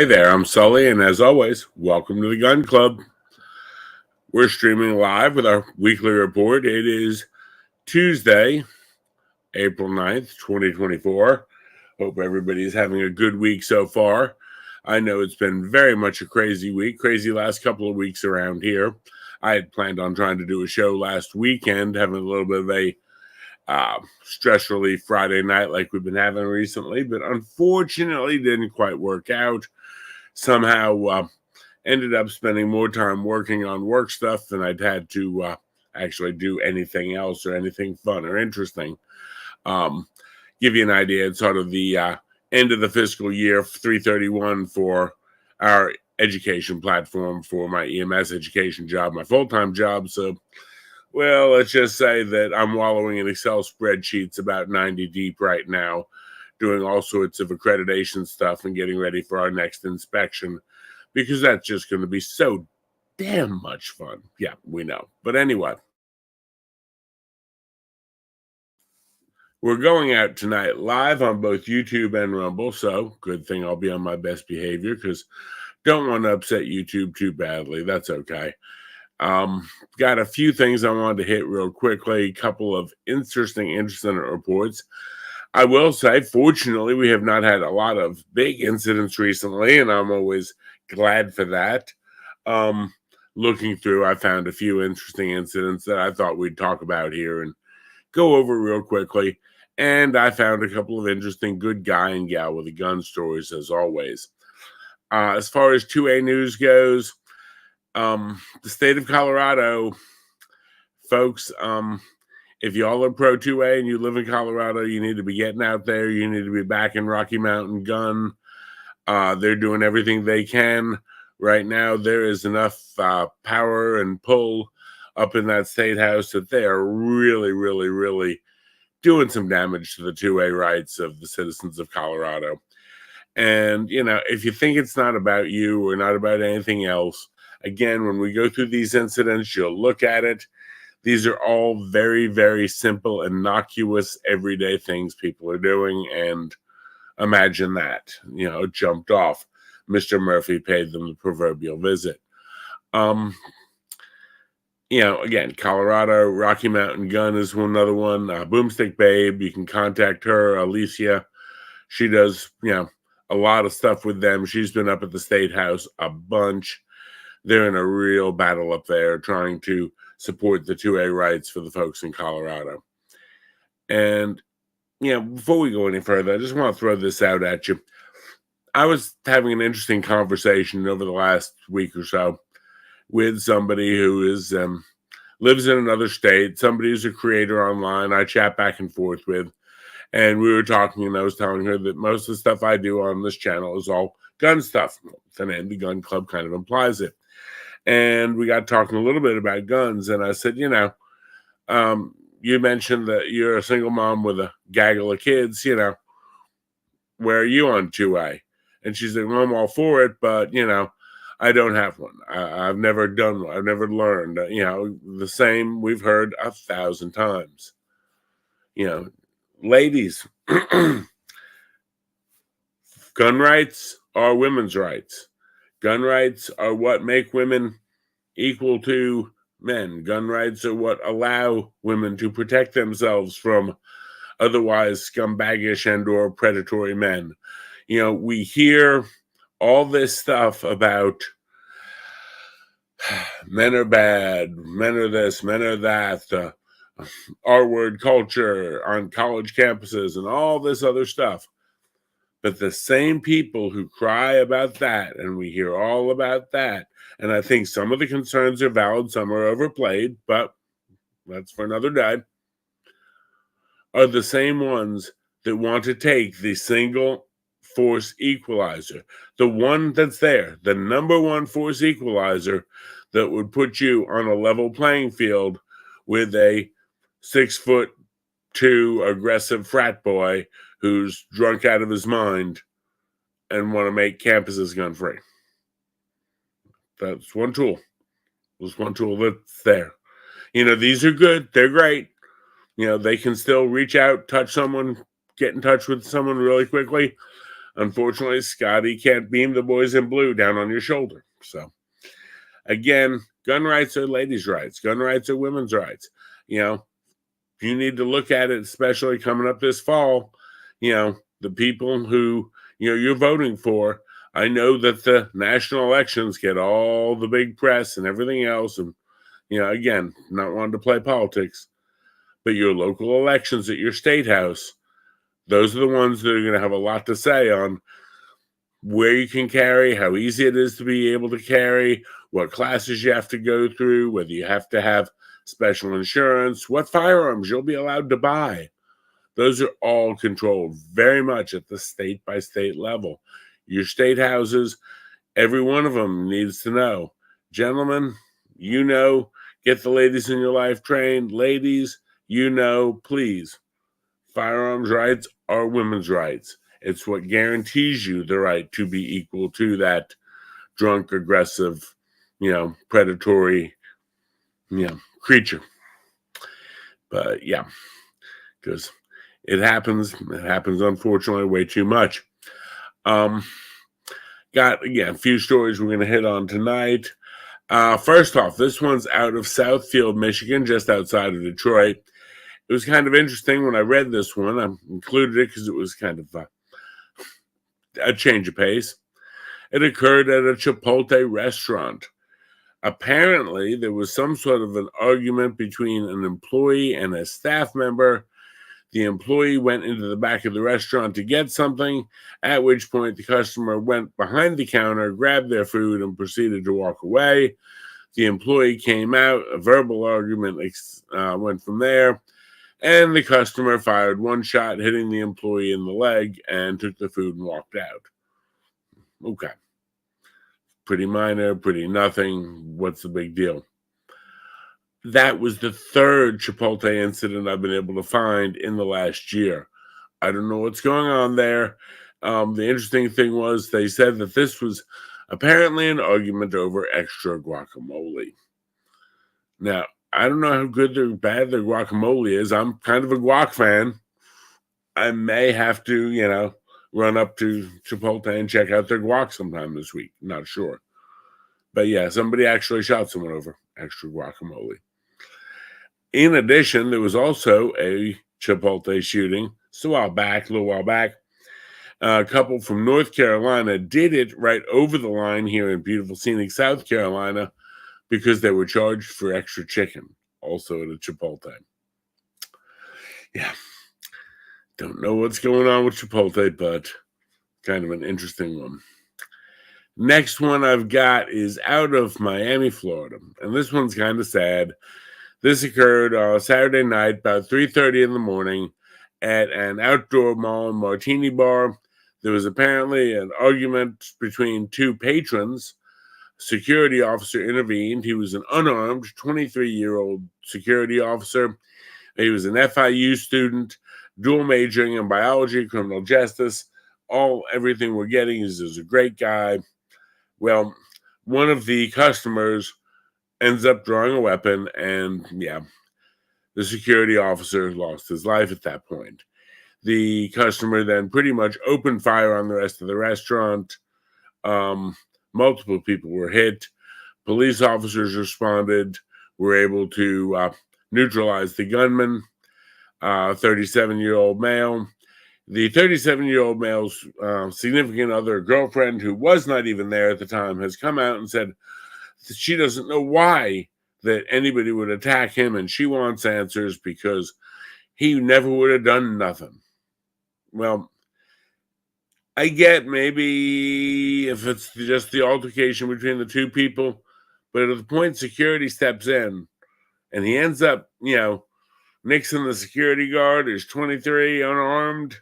Hey there, I'm Sully, and as always, welcome to the Gun Club. We're streaming live with our weekly report. It is Tuesday, April 9th, 2024. Hope everybody's having a good week so far. I know it's been very much a crazy week, crazy last couple of weeks around here. I had planned on trying to do a show last weekend, having a little bit of a stress relief Friday night like we've been having recently, but unfortunately didn't quite work out. Somehow ended up spending more time working on work stuff than I'd had to actually do anything else or anything fun or interesting. Give you an idea, it's sort of the end of the fiscal year, 331 for our education platform for my EMS education job, my full-time job. So, well, let's just say that I'm wallowing in Excel spreadsheets about 90 deep right now, doing all sorts of accreditation stuff and getting ready for our next inspection, because that's just going to be so damn much fun. Yeah, we know. But anyway, we're going out tonight live on both YouTube and Rumble, so good thing I'll be on my best behavior because don't want to upset YouTube too badly. That's okay. Got a few things I wanted to hit real quickly, a couple of interesting reports. I will say, fortunately, we have not had a lot of big incidents recently, and I'm always glad for that. Looking through, I found a few interesting incidents that I thought we'd talk about here and go over real quickly. And I found a couple of interesting good guy and gal with a gun stories, as always. As far as 2A news goes, the state of Colorado, folks, if y'all are pro 2A and you live in Colorado, you need to be getting out there. You need to be back in Rocky Mountain Gun. They're doing everything they can. Right now, there is enough power and pull up in that state house that they are really, really, really doing some damage to the 2A rights of the citizens of Colorado. And, you know, if you think it's not about you or not about anything else, again, when we go through these incidents, you'll look at it. These are all very, very simple, innocuous, everyday things people are doing. And imagine that, you know, jumped off. Mr. Murphy paid them the proverbial visit. You know, again, Colorado, Rocky Mountain Gun is another one. Boomstick Babe, you can contact her, Alicia. She does, you know, a lot of stuff with them. She's been up at the State House a bunch. They're in a real battle up there trying to support the 2A rights for the folks in Colorado. And, you know, before we go any further, I just want to throw this out at you. I was having an interesting conversation over the last week or so with somebody who is lives in another state, somebody who's a creator online I chat back and forth with. And we were talking, and I was telling her that most of the stuff I do on this channel is all gun stuff. The name, the Gun Club, kind of implies it. And we got talking a little bit about guns, and I said, you know, you mentioned that you're a single mom with a gaggle of kids, you know, where are you on 2A? And she said, well, I'm all for it, but, you know, I don't have one. I've never done one. I've never learned. You know, the same we've heard 1,000 times. You know, ladies, gun rights are women's rights. Gun rights are what make women equal to men. Gun rights are what allow women to protect themselves from otherwise scumbaggish and or predatory men. You know, we hear all this stuff about men are bad, men are this, men are that, R-word culture on college campuses and all this other stuff. But the same people who cry about that, and we hear all about that, and I think some of the concerns are valid, some are overplayed, but that's for another day, are the same ones that want to take the single force equalizer, the one that's there, the number one force equalizer that would put you on a level playing field with a 6'2" aggressive frat boy who's drunk out of his mind and want to make campuses gun free. That's one tool. There's one tool that's there. You know, these are good. They're great. You know, they can still reach out, touch someone, get in touch with someone really quickly. unfortunately, Scotty can't beam the boys in blue down on your shoulder. So, again, gun rights are ladies' rights. Gun rights are women's rights. You need to look at it, especially coming up this fall. The people who, you're voting for. I know that the national elections get all the big press and everything else. And, again, not wanting to play politics, but your local elections at your state house, those are the ones that are going to have a lot to say on where you can carry, how easy it is to be able to carry, what classes you have to go through, whether you have to have special insurance, what firearms you'll be allowed to buy. Those are all controlled very much at the state by state level. Your state houses, every one of them needs to know. Gentlemen, get the ladies in your life trained. Ladies, please, firearms rights are women's rights. It's what guarantees you the right to be equal to that drunk, aggressive, predatory, creature. But yeah, because it happens unfortunately way too much. Got, again, a few stories we're going to hit on tonight. First off, this one's out of Southfield, Michigan, just outside of Detroit. It was kind of interesting when I read this one. I included it because it was kind of a change of pace. It occurred at a Chipotle restaurant. Apparently, there was some sort of an argument between an employee and a staff member. The employee went into the back of the restaurant to get something, at which point the customer went behind the counter, grabbed their food, and proceeded to walk away. The employee came out. A verbal argument went from there, and the customer fired one shot, hitting the employee in the leg, and took the food and walked out. Okay. Pretty minor, pretty nothing. What's the big deal? That was the third Chipotle incident I've been able to find in the last year. I don't know what's going on there. The interesting thing was they said that this was apparently an argument over extra guacamole. Now, I don't know how good or bad their guacamole is. I'm kind of a guac fan. I may have to, run up to Chipotle and check out their guac sometime this week. Not sure. But yeah, somebody actually shot someone over extra guacamole. In addition, there was also a Chipotle shooting a little while back. A couple from North Carolina did it right over the line here in beautiful scenic South Carolina because they were charged for extra chicken, also at a Chipotle. Yeah. Don't know what's going on with Chipotle, but kind of an interesting one. Next one I've got is out of Miami, Florida, and this one's kind of sad. This occurred Saturday night, about 3:30 in the morning, at an outdoor mall and martini bar. There was apparently an argument between two patrons. Security officer intervened. He was an unarmed 23-year-old security officer. He was an FIU student, dual majoring in biology, criminal justice. Everything we're getting is a great guy. Well, one of the customers ends up drawing a weapon, and the security officer lost his life at that point. The customer then pretty much opened fire on the rest of the restaurant. Multiple people were hit. Police officers responded, were able to neutralize the gunman, 37-year-old male. The 37-year-old male's significant other, girlfriend, who was not even there at the time, has come out and said that she doesn't know why that anybody would attack him, and she wants answers because he never would have done nothing. Well, I get maybe if it's just the altercation between the two people, but at the point security steps in and he ends up, nixing the security guard who's 23, unarmed.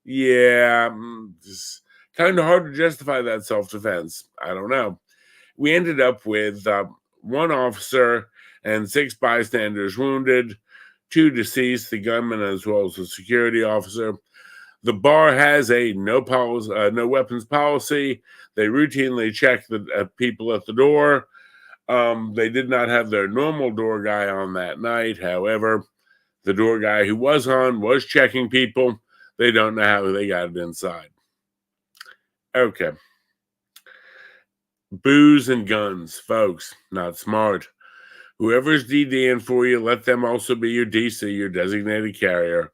Yeah, it's kind of hard to justify that self-defense. I don't know. We ended up with one officer and 6 bystanders wounded, 2 deceased, the gunman as well as the security officer. The bar has a no weapons policy. They routinely check the people at the door. They did not have their normal door guy on that night. However, the door guy who was on was checking people. They don't know how they got it inside. Okay. Booze and guns, folks, not smart. Whoever's DDing for you, let them also be your DC, your designated carrier.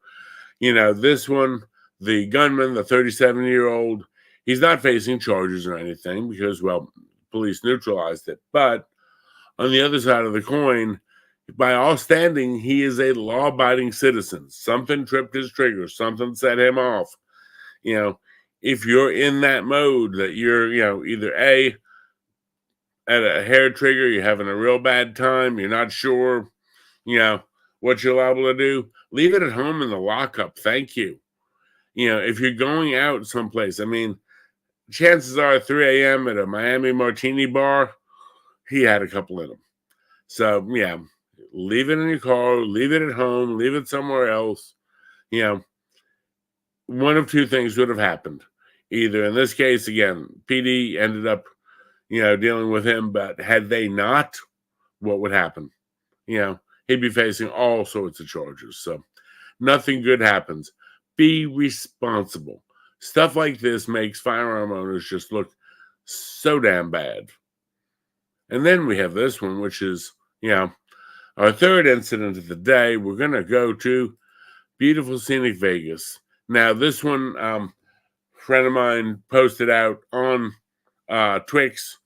This one, the gunman, the 37-year-old, he's not facing charges or anything because, well, police neutralized it. But on the other side of the coin, by all standing, he is a law-abiding citizen. Something tripped his trigger. Something set him off. If you're in that mode that you're, either A, at a hair trigger, you're having a real bad time, you're not sure, what you're liable to do, leave it at home in the lockup. Thank you. If you're going out someplace, chances are 3 a.m. at a Miami martini bar, he had a couple in him. So, yeah, leave it in your car, leave it at home, leave it somewhere else. One of two things would have happened. Either in this case, again, PD ended up, dealing with him, but had they not, what would happen? He'd be facing all sorts of charges. So nothing good happens. Be responsible. Stuff like this makes firearm owners just look so damn bad. And then we have this one, which is, our third incident of the day. We're going to go to beautiful scenic Vegas. Now, this one, a friend of mine posted out on Twix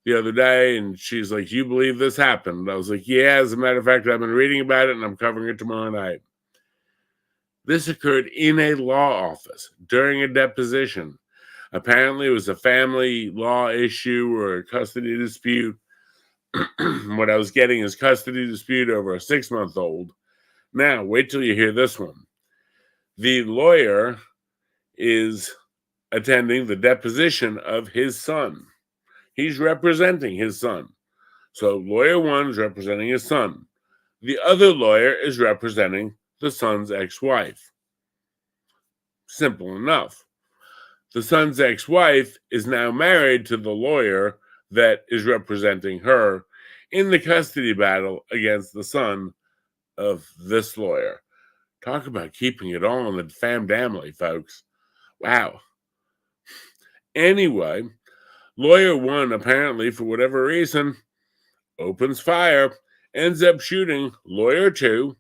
the other day, and she's like, "You believe this happened?" I was like, "Yeah, as a matter of fact, I've been reading about it, and I'm covering it tomorrow night." This occurred in a law office during a deposition. Apparently, it was a family law issue or a custody dispute. What I was getting is custody dispute over a 6-month-old. Now, wait till you hear this one. The lawyer is attending the deposition of his son. He's representing his son. So lawyer one is representing his son. The other lawyer is representing the son's ex-wife. Simple enough. The son's ex-wife is now married to the lawyer that is representing her in the custody battle against the son of this lawyer. Talk about keeping it all in the family, folks. Wow. Anyway, lawyer one, apparently, for whatever reason, opens fire, ends up shooting lawyer two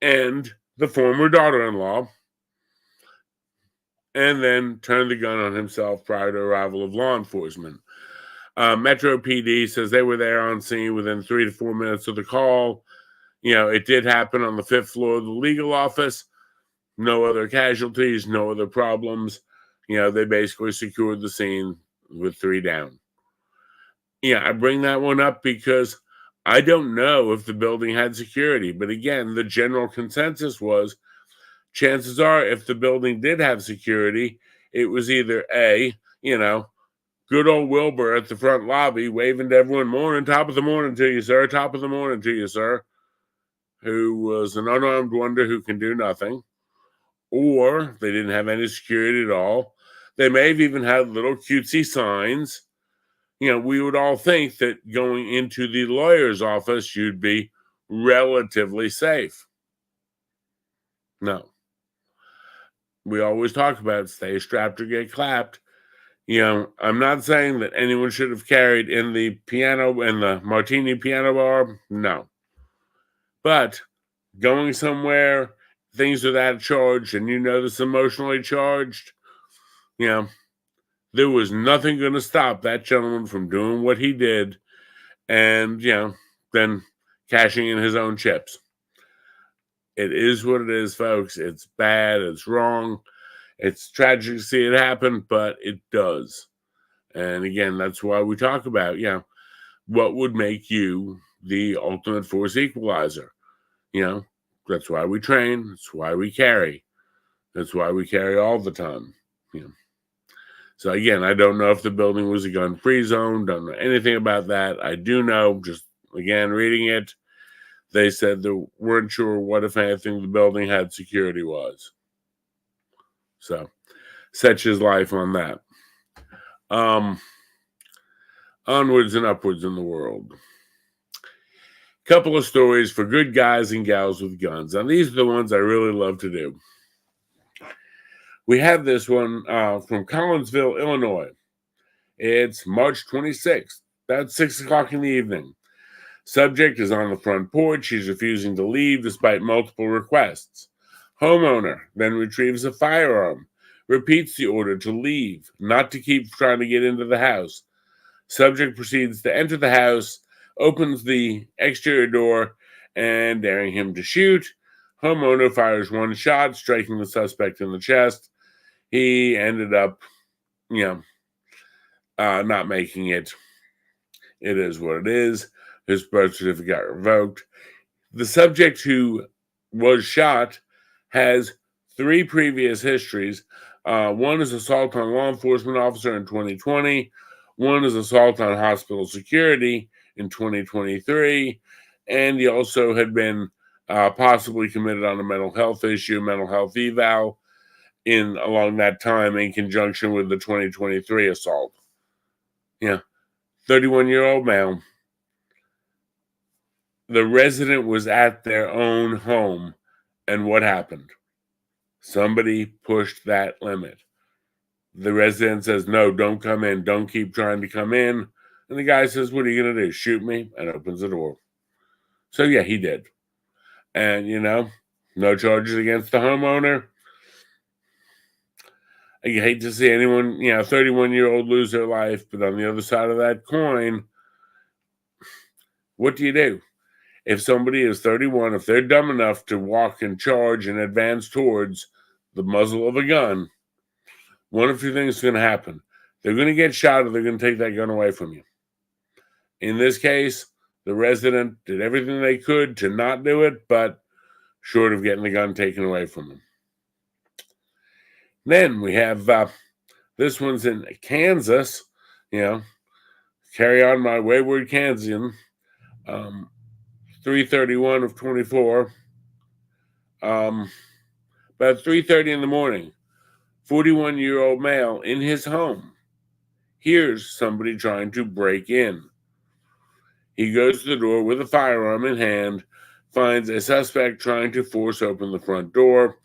and the former daughter-in-law, and then turned the gun on himself prior to arrival of law enforcement. Metro PD says they were there on scene within 3 to 4 minutes of the call. It did happen on the 5th floor of the legal office. No other casualties, no other problems. They basically secured the scene with 3 down. I bring that one up because I don't know if the building had security. But again, the general consensus was chances are if the building did have security, it was either A, good old Wilbur at the front lobby waving to everyone, morning, top of the morning to you, sir, top of the morning to you, sir, who was an unarmed wonder who can do nothing. Or they didn't have any security at all. They may have even had little cutesy signs. We would all think that going into the lawyer's office, you'd be relatively safe. No. We always talk about stay strapped or get clapped. I'm not saying that anyone should have carried in the martini piano bar. No. But going somewhere, things are that charged, and this emotionally charged, there was nothing going to stop that gentleman from doing what he did and, then cashing in his own chips. It is what it is, folks. It's bad. It's wrong. It's tragic to see it happen, but it does. And again, that's why we talk about, what would make you the ultimate force equalizer. That's why we train. That's why we carry. That's why we carry all the time. So again, I don't know if the building was a gun-free zone. Don't know anything about that. I do know, just again, reading it, they said they weren't sure what, if anything, the building had security was. So, such is life on that. Onwards and upwards in the world. Couple of stories for good guys and gals with guns. And these are the ones I really love to do. We have this one from Collinsville, Illinois. It's March 26th, about 6 o'clock in the evening. Subject is on the front porch. She's refusing to leave despite multiple requests. Homeowner then retrieves a firearm, repeats the order to leave, not to keep trying to get into the house. Subject proceeds to enter the house, opens the exterior door, and daring him to shoot. Homeowner fires one shot, striking the suspect in the chest. He ended up, not making it. It is what it is. His birth certificate got revoked. The subject who was shot has 3 previous histories. One is assault on law enforcement officer in 2020. One is assault on hospital security in 2023. And he also had been possibly committed on a mental health issue, mental health eval, along that time in conjunction with the 2023 assault. 31-year-old male. The resident was at their own home, and what happened? Somebody pushed that limit. The resident says, no, don't come in. Don't keep trying to come in. And the guy says, what are you going to do? Shoot me? And opens the door. So, yeah, he did. And, no charges against the homeowner. I hate to see anyone, 31-year-old lose their life. But on the other side of that coin, what do you do? If somebody is 31, if they're dumb enough to walk and charge and advance towards the muzzle of a gun, one of two things is going to happen. They're going to get shot or they're going to take that gun away from you. In this case, the resident did everything they could to not do it, but short of getting the gun taken away from them. Then we have this one's in Kansas, carry on my wayward Kansan. 3:31 of 24. About 3:30 in the morning, 41-year-old male in his home hears somebody trying to break in. He goes to the door with a firearm in hand, finds a suspect trying to force open the front door.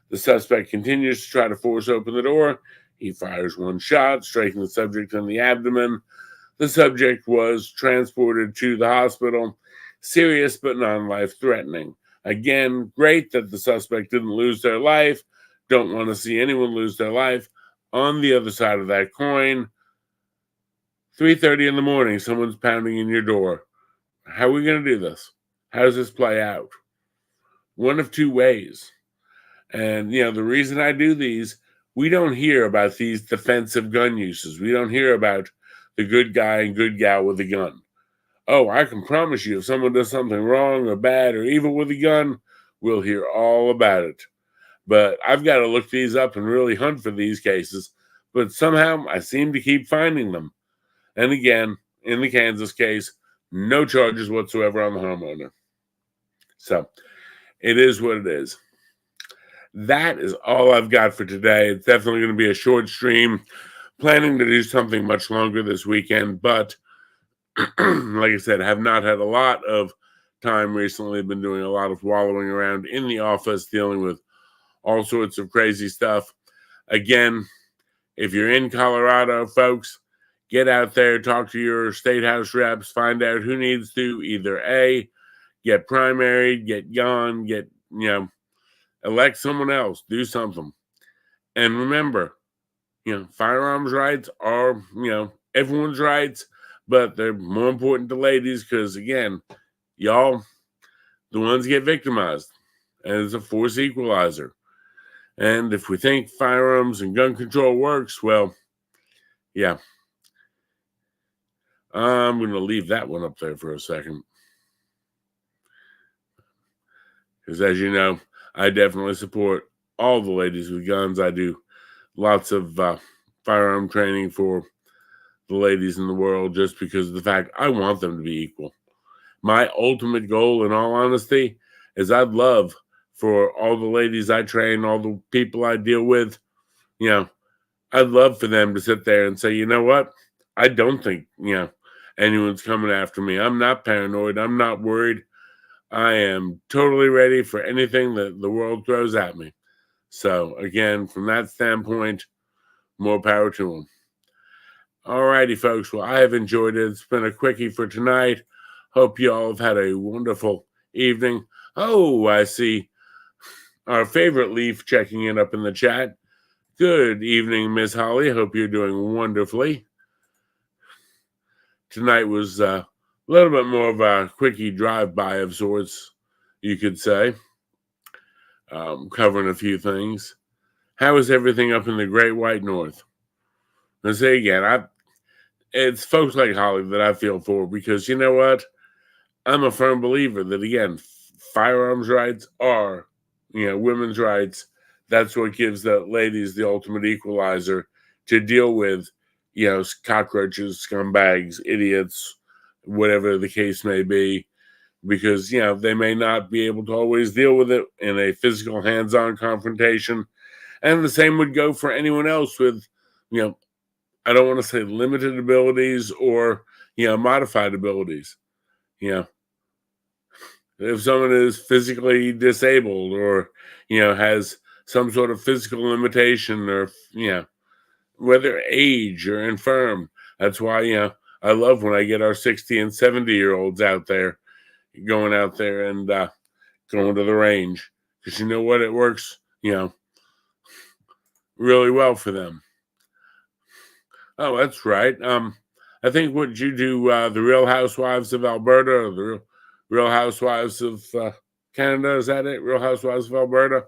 The suspect continues to try to force open the door. He fires one shot, striking the subject in the abdomen. The subject was transported to the hospital. Serious but non-life-threatening. Again, great that the suspect didn't lose their life. Don't want to see anyone lose their life. On the other side of that coin, 3:30 in the morning, someone's pounding in your door. How are we going to do this? How does this play out? One of two ways. And, the reason I do these, we don't hear about these defensive gun uses. We don't hear about the good guy and good gal with a gun. Oh, I can promise you, if someone does something wrong or bad or evil with a gun, we'll hear all about it. But I've got to look these up and really hunt for these cases. But somehow I seem to keep finding them. And again, in the Kansas case, no charges whatsoever on the homeowner. So it is what it is. That is all I've got for today. It's definitely going to be a short stream. Planning to do something much longer this weekend, but like I said, have not had a lot of time recently. I've been doing a lot of wallowing around in the office, dealing with all sorts of crazy stuff. Again, if you're in Colorado, folks, get out there, talk to your state house reps, find out who needs to either A, get primaried, get gone, elect someone else, do something. And remember, firearms rights are, everyone's rights, but they're more important to ladies because, again, y'all, the ones get victimized, and it's a force equalizer. And if we think firearms and gun control works, well, yeah. I'm going to leave that one up there for a second. Because as you know, I definitely support all the ladies with guns. I do lots of firearm training for the ladies in the world just because of the fact I want them to be equal. My ultimate goal, in all honesty, is I'd love for all the ladies I train, all the people I deal with, I'd love for them to sit there and say, you know what? I don't think, anyone's coming after me. I'm not paranoid. I'm not worried. I am totally ready for anything that the world throws at me. So, again, from that standpoint, more power to them. All righty, folks. Well, I have enjoyed it. It's been a quickie for tonight. Hope you all have had a wonderful evening. Oh, I see our favorite Leaf checking in up in the chat. Good evening, Miss Holly. Hope you're doing wonderfully. Tonight was a little bit more of a quickie drive-by of sorts, you could say, covering a few things. How is everything up in the Great White North? Let's say again, it's folks like Holly that I feel for, because you know what? I'm a firm believer that, again, firearms rights are, women's rights. That's what gives the ladies the ultimate equalizer to deal with, cockroaches, scumbags, idiots, whatever the case may be, because, they may not be able to always deal with it in a physical hands-on confrontation. And the same would go for anyone else with, I don't want to say limited abilities or, modified abilities. If someone is physically disabled or, has some sort of physical limitation or, whether age or infirm, that's why, I love when I get our 60 and 70-year-olds out there, going out there and going to the range. Because you know what? It works, really well for them. Oh, that's right. I think what you do, the Real Housewives of Alberta, or the Real Housewives of Canada, is that it? Real Housewives of Alberta?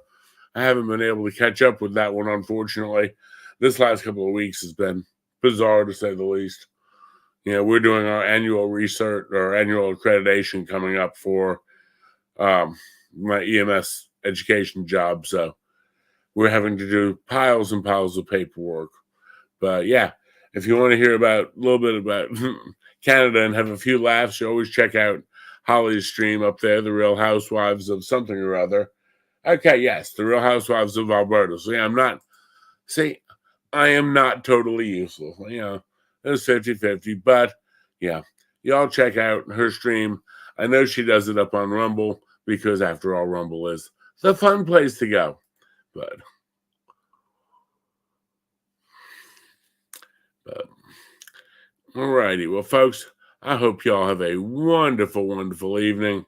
I haven't been able to catch up with that one, unfortunately. This last couple of weeks has been bizarre, to say the least. We're doing our annual research or annual accreditation coming up for my EMS education job, so we're having to do piles and piles of paperwork. But yeah, if you want to hear about a little bit about Canada and have a few laughs, you always check out Holly's stream up there, The Real Housewives of something or other. Okay, yes, The Real Housewives of Alberta. So yeah, I am not totally useless. It's 50-50, but yeah, y'all check out her stream. I know she does it up on Rumble, because after all, Rumble is the fun place to go. But all righty. Well, folks, I hope y'all have a wonderful, wonderful evening.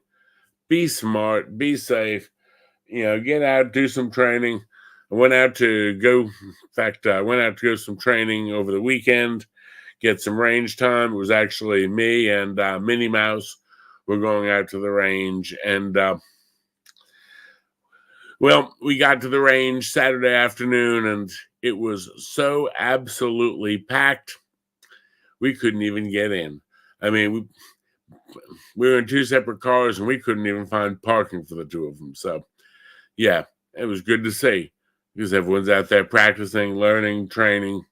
Be smart, be safe, get out, do some training. I went out to go some training over the weekend, get some range time. It was actually me and Minnie Mouse were going out to the range. And, well, we got to the range Saturday afternoon, and it was so absolutely packed, we couldn't even get in. I mean, we were in two separate cars, and we couldn't even find parking for the two of them. So, yeah, it was good to see, because everyone's out there practicing, learning, training.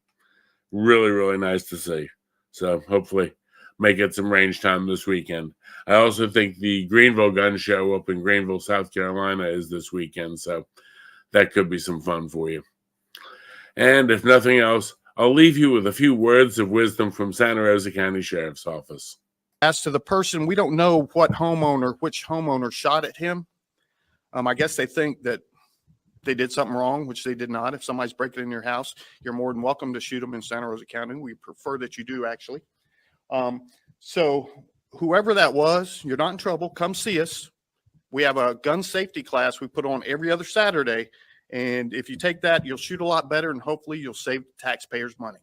Really, really nice to see. So hopefully may get some range time this weekend. I also think the Greenville Gun Show up in Greenville, South Carolina is this weekend. So that could be some fun for you. And if nothing else, I'll leave you with a few words of wisdom from Santa Rosa County Sheriff's Office. As to the person, we don't know which homeowner shot at him. I guess they think that they did something wrong, which they did not. If somebody's breaking in your house, you're more than welcome to shoot them in Santa Rosa County. We prefer that you do, actually. So whoever that was, you're not in trouble. Come see us. We have a gun safety class we put on every other Saturday. And if you take that, you'll shoot a lot better, and hopefully you'll save taxpayers money.